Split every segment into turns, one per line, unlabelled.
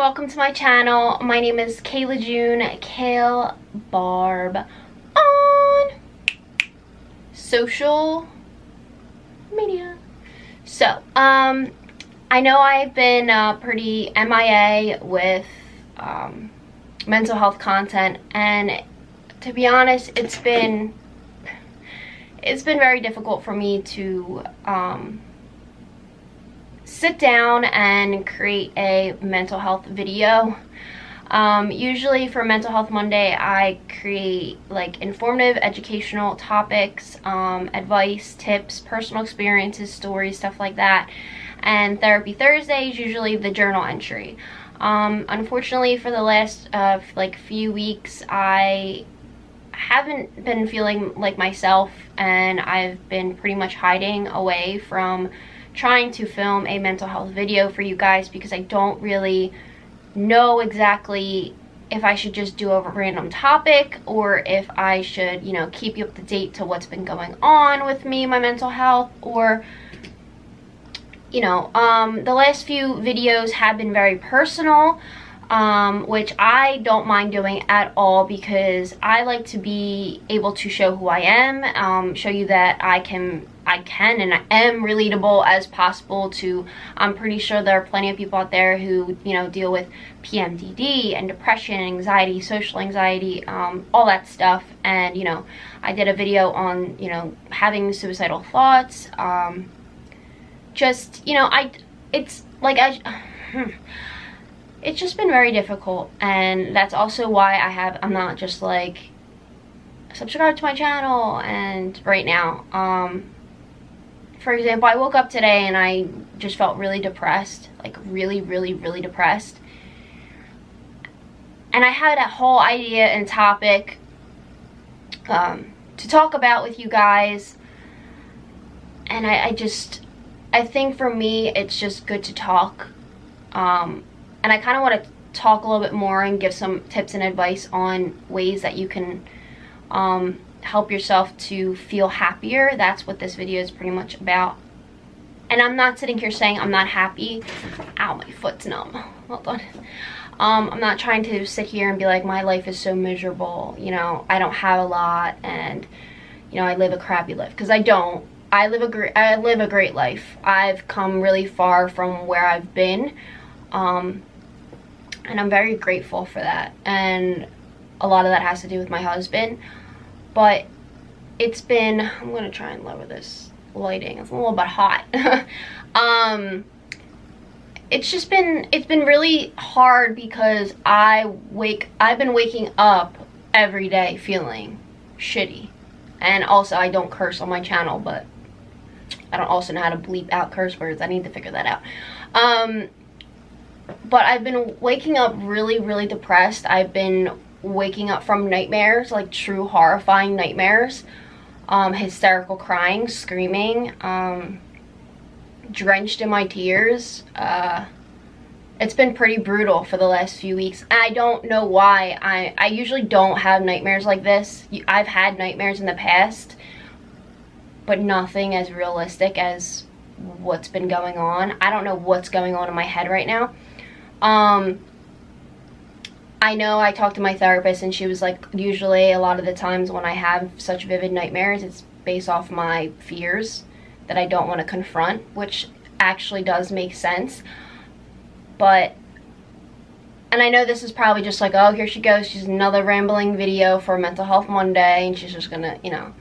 welcome to my channel. My name is Kayla June, Kale Barb on social media. So, I know I've been pretty MIA with mental health content, and to be honest, it's been very difficult for me to sit down and create a mental health video. Usually for Mental Health Monday, I create like informative, educational topics, advice, tips, personal experiences, stories, stuff like that. And Therapy Thursday is usually the journal entry. Unfortunately, for the last few weeks, I haven't been feeling like myself, and I've been pretty much hiding away from trying to film a mental health video for you guys because I don't really know exactly if I should just do a random topic or if I should, you know, keep you up to date to what's been going on with me, my mental health, or, you know, the last few videos have been very personal, which I don't mind doing at all because I like to be able to show who I am, show you that I can and I am relatable as possible to. I'm pretty sure there are plenty of people out there who, you know, deal with PMDD and depression, anxiety, social anxiety, all that stuff. And, you know, I did a video on, you know, having suicidal thoughts. Just, you know, it's just been very difficult, and that's also why I'm not just like subscribe to my channel. And right now, for example, I woke up today and I just felt really depressed, like really depressed, and I had a whole idea and topic to talk about with you guys, and I think for me it's just good to talk, and I kind of want to talk a little bit more and give some tips and advice on ways that you can help yourself to feel happier. That's what this video is pretty much about. And I'm not sitting here saying I'm not happy. Ow, my foot's numb. Hold on. I'm not trying to sit here and be like, my life is so miserable, you know, I don't have a lot, and, you know, I live a crappy life, because I don't. I live a great life. I've come really far from where I've been, and I'm very grateful for that, and a lot of that has to do with my husband. But it's been, I'm going to try and lower this lighting, it's a little bit hot. It's been really hard because I've been waking up every day feeling shitty. And also, I don't curse on my channel, but I don't also know how to bleep out curse words. I need to figure that out. But I've been waking up really depressed. I've been waking up from nightmares, like true horrifying nightmares, hysterical crying, screaming, drenched in my tears. It's been pretty brutal for the last few weeks, and I don't know why. I usually don't have nightmares like this. I've had nightmares in the past, but nothing as realistic as what's been going on. I don't know what's going on in my head right now. I know I talked to my therapist, and she was like, usually a lot of the times when I have such vivid nightmares, it's based off my fears that I don't want to confront, which actually does make sense. But, and I know this is probably just like, oh, here she goes, she's another rambling video for Mental Health Monday, and she's just gonna, you know.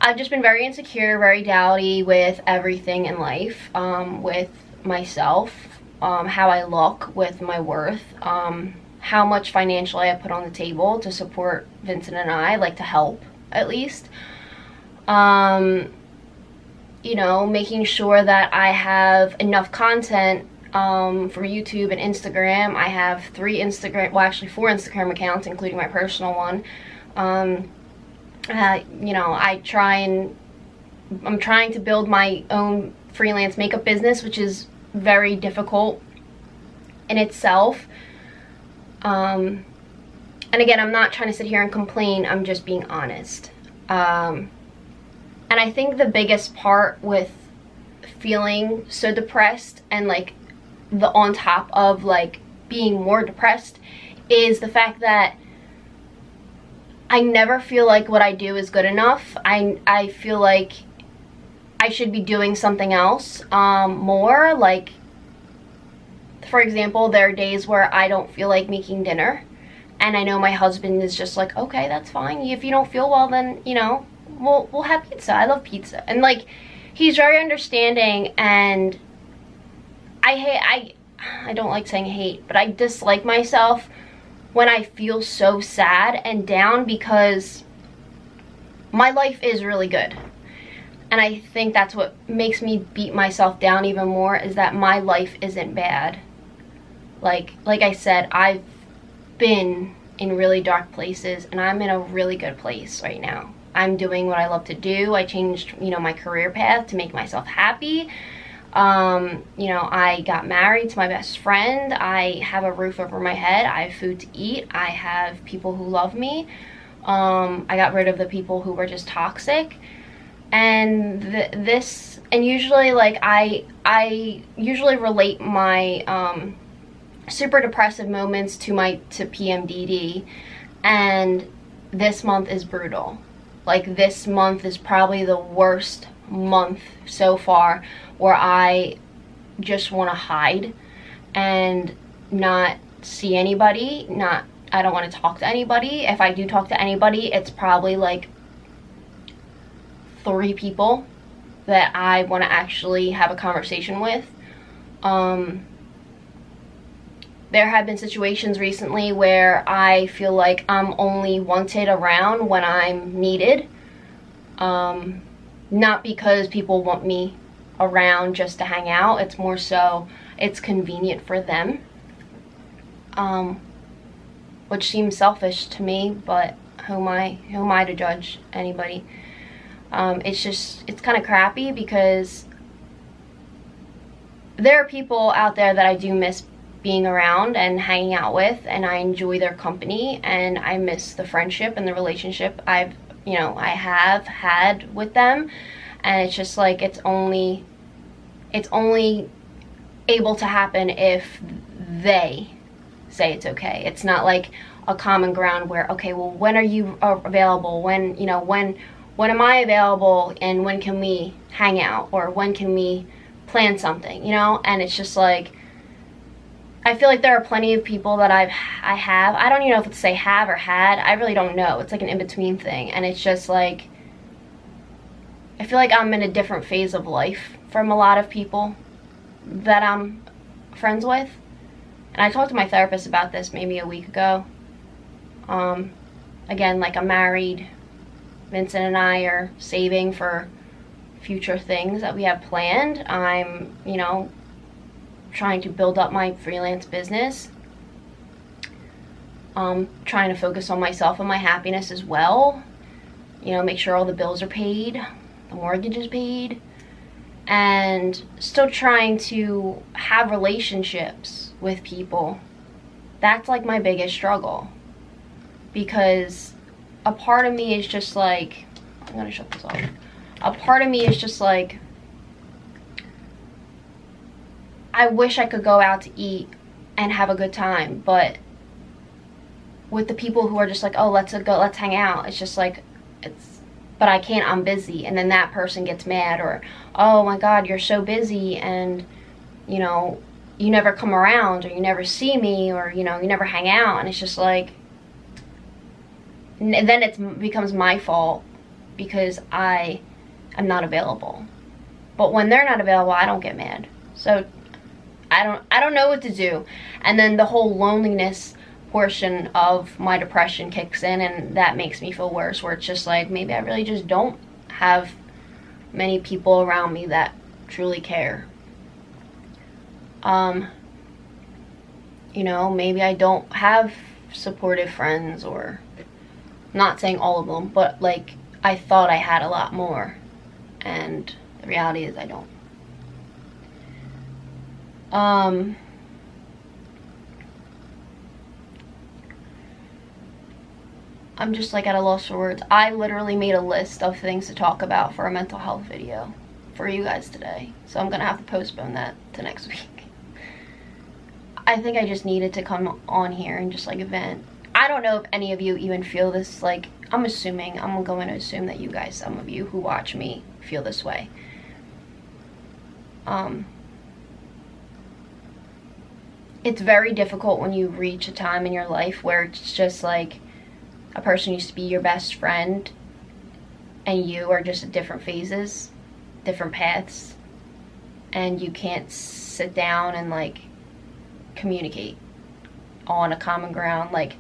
I've just been very insecure, very doubty with everything in life, with myself, how I look, with my worth, how much financially I put on the table to support Vincent and I, like to help at least. You know, making sure that I have enough content for YouTube and Instagram. I have 4 Instagram accounts, including my personal one. You know, I'm trying to build my own freelance makeup business, which is very difficult in itself. And again, I'm not trying to sit here and complain, I'm just being honest. And I think the biggest part with feeling so depressed and like on top of like being more depressed is the fact that I never feel like what I do is good enough. I feel like I should be doing something else more. Like, for example, there are days where I don't feel like making dinner, and I know my husband is just like, okay, that's fine. If you don't feel well, then, you know, we'll have pizza. I love pizza. And like, he's very understanding, and I don't like saying hate, but I dislike myself when I feel so sad and down, because my life is really good. And I think that's what makes me beat myself down even more, is that my life isn't bad. Like I said, I've been in really dark places, and I'm in a really good place right now. I'm doing what I love to do. I changed, you know, my career path to make myself happy. You know, I got married to my best friend. I have a roof over my head. I have food to eat. I have people who love me. I got rid of the people who were just toxic. And and usually, like, I usually relate my super depressive moments to PMDD, and this month is brutal. Like, this month is probably the worst month so far, where I just want to hide and not see anybody. I don't want to talk to anybody. If I do talk to anybody, it's probably like 3 people that I want to actually have a conversation with. There have been situations recently where I feel like I'm only wanted around when I'm needed. Not because people want me around just to hang out. It's more so it's convenient for them, which seems selfish to me, but who am I to judge anybody? It's kind of crappy, because there are people out there that I do miss being around and hanging out with, and I enjoy their company, and I miss the friendship and the relationship I have had with them. And it's just like, it's only able to happen if they say it's okay. It's not like a common ground where, okay, well, when are you available? When am I available, and when can we hang out, or when can we plan something, you know? And it's just like, I feel like there are plenty of people that I don't even know if it's say have or had. I really don't know. It's like an in-between thing. And it's just like, I feel like I'm in a different phase of life from a lot of people that I'm friends with. And I talked to my therapist about this maybe a week ago. Again, like, I'm married. Vincent and I are saving for future things that we have planned. I'm, you know, trying to build up my freelance business. Trying to focus on myself and my happiness as well. You know, make sure all the bills are paid, the mortgage is paid, and still trying to have relationships with people. That's like my biggest struggle, because a part of me is just like, I'm gonna shut this off. A part of me is just like, I wish I could go out to eat and have a good time, but with the people who are just like, oh, let's hang out, it's just like, but I can't, I'm busy. And then that person gets mad, or, oh my God, you're so busy, and, you know, you never come around, or you never see me, or, you know, you never hang out. And it's just like, and then it becomes my fault because I am not available. But when they're not available, I don't get mad. So I don't know what to do. And then the whole loneliness portion of my depression kicks in, and that makes me feel worse, where it's just like, maybe I really just don't have many people around me that truly care. You know, maybe I don't have supportive friends, or, not saying all of them, but like, I thought I had a lot more, and the reality is I don't. I'm just like at a loss for words. I literally made a list of things to talk about for a mental health video for you guys today, so I'm gonna have to postpone that to next week. I think I just needed to come on here and just like vent. I don't know if any of you even feel this, like, I'm going to assume that you guys, some of you who watch me, feel this way. It's very difficult when you reach a time in your life where it's just like a person used to be your best friend and you are just at different phases, different paths, and you can't sit down and like communicate on a common ground. Like,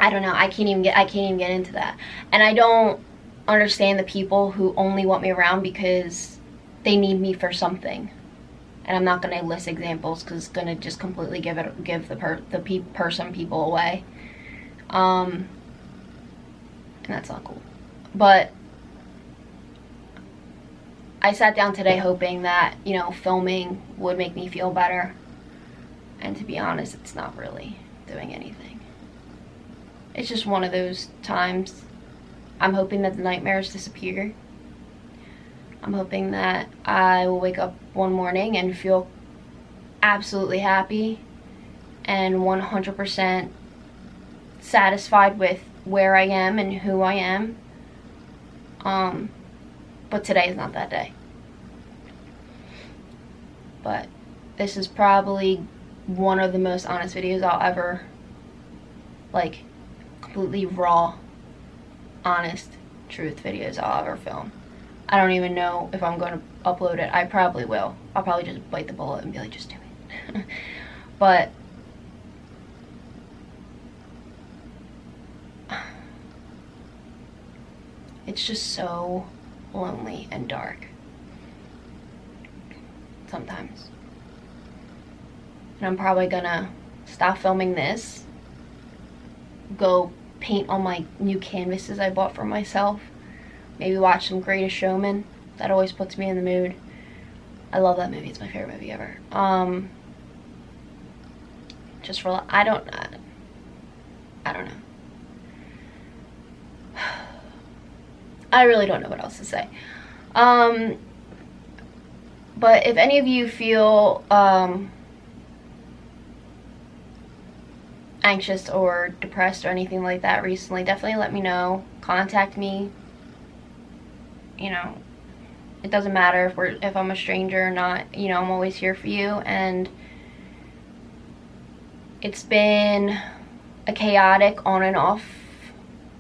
I don't know, I can't even get into that. And I don't understand the people who only want me around because they need me for something. And I'm not going to list examples because it's going to just completely give the person people away. And that's not cool. But I sat down today hoping that, you know, filming would make me feel better. And to be honest, it's not really doing anything. It's just one of those times. I'm hoping that the nightmares disappear. I'm hoping that I will wake up one morning and feel absolutely happy and 100% satisfied with where I am and who I am. But today is not that day. But this is probably one of the most honest videos I'll ever, like, completely raw, honest, truth videos I'll ever film. I don't even know if I'm going to upload it. I probably will. I'll probably just bite the bullet and be like, just do it. But it's just so lonely and dark sometimes. And I'm probably gonna stop filming this, go paint on my new canvases I bought for myself, maybe watch some Greatest Showman. That always puts me in the mood. I love that movie. It's my favorite movie ever. Just for, I don't know. I really don't know what else to say. But if any of you feel anxious or depressed or anything like that recently, definitely let me know. Contact me. You know, it doesn't matter if I'm a stranger or not. You know, I'm always here for you. And it's been a chaotic on and off,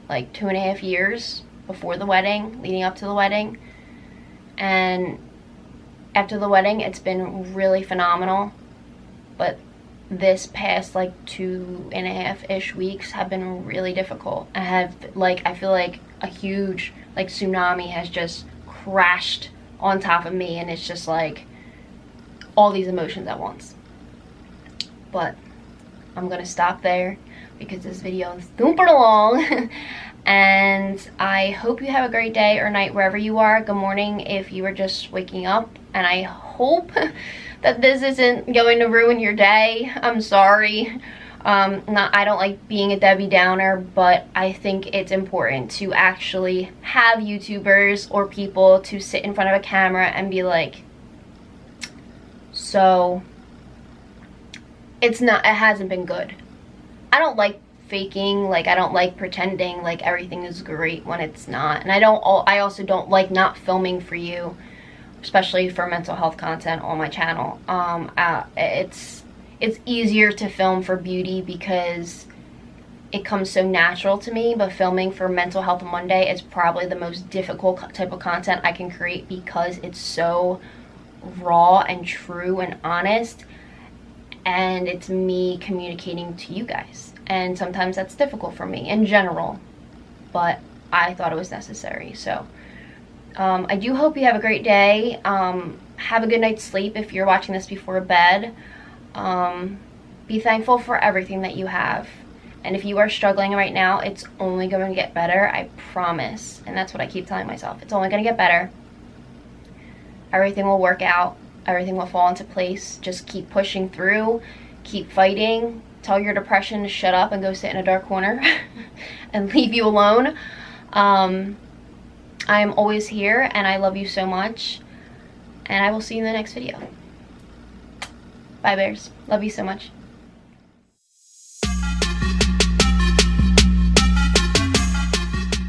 like 2.5 years before the wedding, leading up to the wedding, and after the wedding it's been really phenomenal. But this past like 2.5-ish weeks have been really difficult. I feel like a huge like tsunami has just crashed on top of me, and it's just like all these emotions at once. But I'm gonna stop there because this video is super long. And I hope you have a great day or night wherever you are. Good morning if you are just waking up. And I hope that this isn't going to ruin your day. I'm sorry. I don't like being a Debbie Downer, but I think it's important to actually have YouTubers or people to sit in front of a camera and be like, so it hasn't been good. I don't like faking, like I don't like pretending like everything is great when it's not. And I also don't like not filming for you, especially for mental health content on my channel. It's easier to film for beauty because it comes so natural to me, but filming for Mental Health Monday is probably the most difficult type of content I can create because it's so raw and true and honest, and it's me communicating to you guys. And sometimes that's difficult for me in general, but I thought it was necessary. So I do hope you have a great day. Have a good night's sleep if you're watching this before bed. Be thankful for everything that you have. And if you are struggling right now, it's only going to get better, I promise. And that's what I keep telling myself. It's only going to get better. Everything will work out. Everything will fall into place. Just keep pushing through. Keep fighting. Tell your depression to shut up and go sit in a dark corner and leave you alone. I am always here, and I love you so much. And I will see you in the next video. Bye, bears. Love you so much.